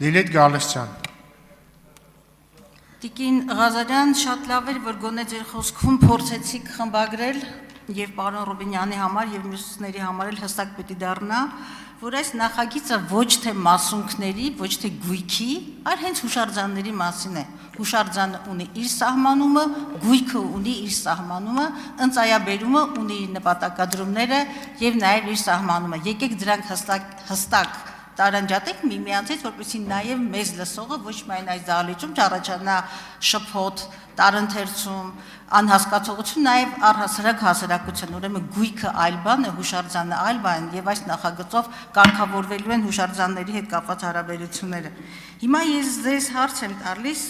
Լիլիթ Գալստյան։ Տիկին Ղազարյան, շատ լավ էր, որ գոնե ձեր խոսքում փորձեցիք խմբագրել եւ պարոն Ռուբինյանի համար եւ մյուսների համար էլ հստակ պետք է դառնա, որ այս նախագիծը ոչ թե մասունքների, ոչ թե գույքի, այլ հենց հուշարձանների մասին է։ Հուշարձանը ունի իր սահմանումը, գույքը ունի իր սահմանումը, ընծայաբերումը ունի իր նպատակադրումները եւ նաեւ իր սահմանումը։ Եկեք դրանք հստակ տարանջատենք միմյանցից, որպեսզի նաև մեզ լսողը ոչ միայն այս դահլիճում չառաջանա շփոթ, տարընթերցում, անհասկացողություն, նաև առհասարակ հասարակության, ուրեմն գույքը այլ բան է, հուշարձանը այլ բան եւ այս նախագծով կարգավորվելու են հուշարձանների հետ կապված հարաբերությունները։ Հիմա ես ձեզ հարց եմ տալիս,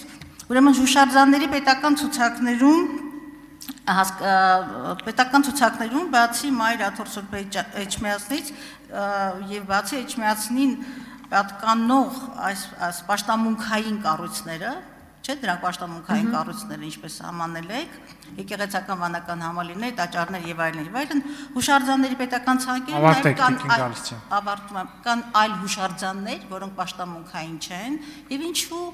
ուրեմն հուշարձանների պետական ցուցակներում բացի Մայր Աթորսուրբ Էջմիածնից եւ բացի Էջմիածնին պատկանող այս պաշտամունքային կառույցները, չէ՞, դրանք պաշտամունքային կառույցներ ինչպես համանել եք, եկեղեցական վանական համալիրներ, տաճարներ եւ այլն, հուշարձանների պետական ցանկերում կան այլ հուշարձաններ, որոնք պաշտամունքային չեն եւ ինչու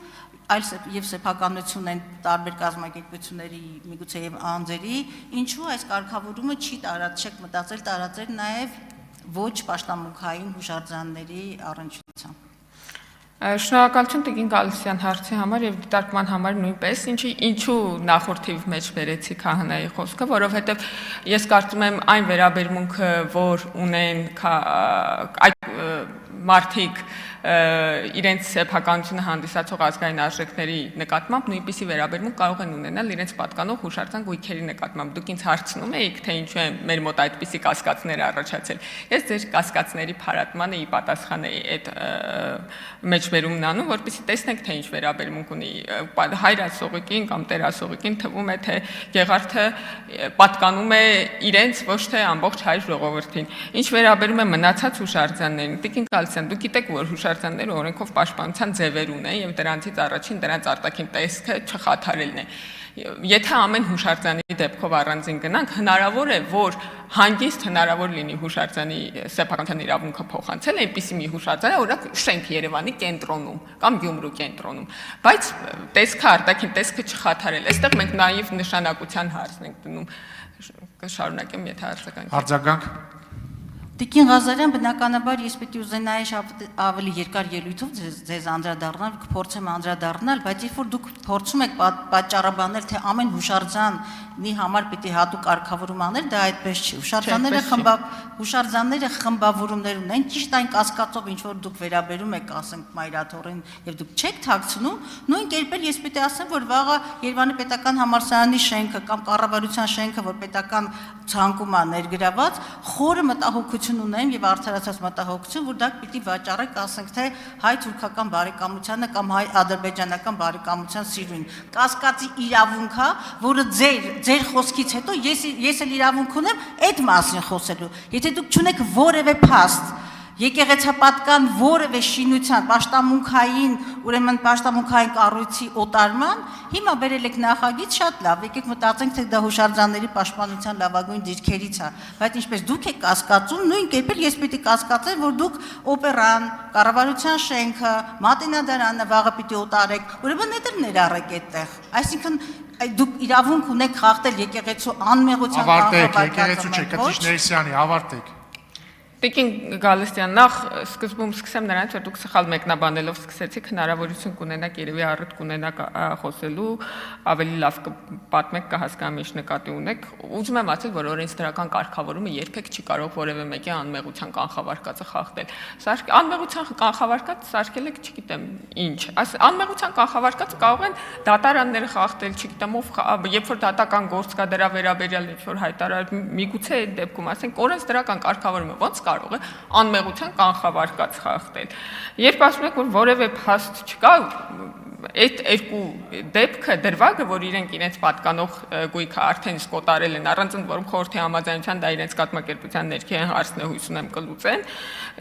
այլ եւ սեփականություն են տարբեր կազմակերպությունների, միգուցե եւ անձերի, ինչու այս կարգավորումը չի չեք մտածել տարածել նաեւ ոչ պաշտամունքային հուշարձանների առնչությամբ։ Շնորհակալություն Տիկին Գալստյան հարցի համար եւ դիտարկման համար նույնպես, ինչու նախորդ թիվ մեջ բերեցի քահանայի խոսքը, որովհետեւ ես կարծում եմ այն վերաբերմունքը, որ ունեն այդ մարդիկ իրենց սեփականությունը հանդիսացող ազգային արժեքների նկատմամբ նույնպիսի վերաբերմունք կարող են ունենալ իրենց պատկանող հուշարձան գույքերի նկատմամբ։ Դուք ինձ հարցնում եք, թե ինչու են մեր մոտ այդպիսի կասկածներ առաջացել։ Ես ձեր կասկածների փարատմանը ի պատասխան էի այդ մեջբերումն անում, որպեսզի տեսնենք, թե ինչ վերաբերմունք ունի հայրասողիկին կամ տերասողիկին, թվում է, թե Գեղարդը պատկանում է իրենց, ոչ թե ամբողջ հայ ժողովրդին։ Ինչ վերաբերում է մնացած հուշարձաններին, Տիկին Գալստյան, դուք գիտեք, որ հուշարձանները օրենքով պաշտպանության ձևեր ունեն եւ դրանցից առաջին դրանց արտաքին տեսքը չխաթարելն է։ Եթե ամեն հուշարձանի դեպքով առանձին գնանք, հնարավոր է, որ հանգիստ հնարավոր լինի հուշարձանի սեփականության իրավունքը փոխանցել այնպիսի մի հուշարձան, օրինակ շենք Երևանի կենտրոնում կամ Գյումրու կենտրոնում, բայց տեսքը արտաքին տեսքը չխաթարել։ Այստեղ մենք նաեւ նշանակության հարցն ենք դնում։ Կշարունակեմ, եթե արձագանք։ Տիկին Ղազարյան, բնականաբար ես պետք է ուզենայի ավելի երկար ելույթով ձեզ անդրադառնալ, կփորձեմ անդրադառնալ, բայց երբ որ դուք փորձում եք պատճառաբանել, թե ամեն հուշարձանի համար պետք է հատուկ կարգավորում անել, դա այդպես չի։ Հուշարձանները խմբավորումներ ունեն, ճիշտ այն կասկածով, ինչ որ դուք վերաբերում եք, ասենք Մայրաթորին, եւ դուք չեք թաքցնում, նույն կերպ ես պետք է ասեմ, որ վաղը Երևանի պետական համալսարանի շենքը կամ կառավարության շենքը, որ պետական ցանկում է ներգրաված, խորը մտահոգություն ունեմ եւ արդարացած մտահոգություն, որ դա պիտի վաճառեք, ասենք թե հայ-թուրքական բարեկամությանը կամ հայ-ադրբեջանական բարեկամության սիրուն։ Կասկածի իրավունք է, որը ձեր խոսքից հետո ես էլ իրավունք ունեմ այդ մասին խոսելու։ Եթե դուք չունեք որևէ փաստ եկեղեցապատկան որևէ շինության պաշտամունքային, ուրեմն պաշտամունքային կառույցի օտարման, հիմա բերել եք նախագիծ, շատ լավ, եկեք մտածենք, թե դա հուշարձանների պաշտպանության լավագույն դիրքերից է, բայց ինչպես դուք եք կասկածում, նույն կերպ ես պիտի կասկածեմ, որ դուք օպերան, կառավարության շենքը, Մատենադարանը վաղը պիտի օտարեք, ուրեմն դա ներառեք այդտեղ, այսինքն դուք իրավունք ունեք խախտել եկեղեցու անմեղության ավարտեք, եկեղեցու չէ, Կտիչ Ներսյանի, ավարտեք։ Տիկին Գալստյան, նախ սկզբում սկսեմ նրանից, որ դուք սխալ մեկնաբանելով սկսեցիք, հնարավորություն կունենաք երևի առիթ կունենաք խոսելու, ավելի լավ կպատմեք, կհասկանամ ինչ նկատի ունեք։ Ուզում եմ ասել, որ օրենսդրական կարգավորումը երբեք չի կարող որևէ մեկի անմեղության կանխավարկածը խախտել։ Անմեղության կանխավարկած սարքել եք, չգիտեմ, ինչ։ Անմեղության կանխավարկածը կարող են դատարանները խախտել, չգիտեմ, երբ որ դատական գործ կա դրա վերաբերյալ ինչ որ հայտարար, միգուցե այդ դեպքում ասենք օրենսդրական կարգավորումը ոնց կարող է անմեղության կանխավարկած խախտել։ Երբ ասում եք, որ որևէ փաստ չկա, այդ երկու դեպքը դրվագը, որ իրենց պատկանող գույքը արդեն իսկ կոտարել են, առանց ընդ որում խորհրդի համաձայնության դա իրենց կազմակերպության ներքին հարցն է, հույս ունեմ կլուծեն,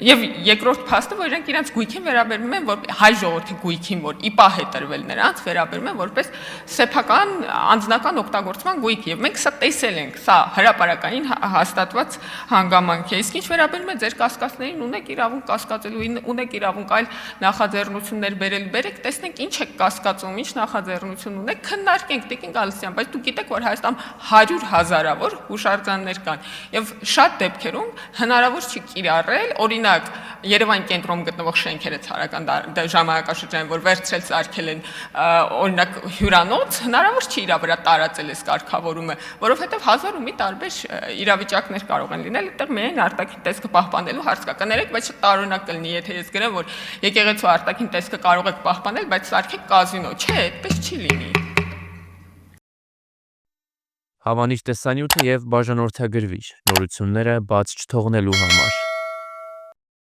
եւ երկրորդ փաստը, որ իրենց գույքին վերաբերվում են, որ հայ ժողովրդի գույքին, որ իպահ է տրվել նրանց, վերաբերվում են որպես սեփական անձնական օգտագործման գույք, եւ մենք սա տեսել ենք, սա հրապարակային հաստատված հանգամանք է, իսկ ինչ վերաբերում է ձեր կասկածներին, ունեք իրավունք կասկածելու, ունեք իրավունք այլ նախաձեռնություններ բերել, բերեք, տեսնենք ինչ եք կասկածում, ինչ նախաձեռնություն ունեք, քննարկենք Տիկին Գալստյան, բայց դուք գիտեք, որ Հայաստանում 100,000-ավոր հուշարձաններ կան, եւ շատ դեպքերում հնարավոր չի կիրառել, օրինակ Երևան կենտրոնում գտնվող շենքերը ցարական ժամանակաշրջանին, որ վերցրել սարքել են, օրինակ հյուրանոց, հնարավոր չի իրա վրա տարածել այս կարգավորումը, որովհետեւ 1000 ու մի տարբեր իրավիճակներ կարող են լինել, այդտեղ միայն արտաքին տեսքը պահպանելու հարց կա, կներեք, բայց տարօրինակ կլինի, եթե ես գրեմ, որ եկեղեցու արտաքին տեսքը կարող եք պահպանել, բայց սարքեք կազինո, չէ, այդպես չի լինի։ Հավանիչ տեսանյութը եւ բաժանորդագրվիչ նորությունները բաց չթողնելու համար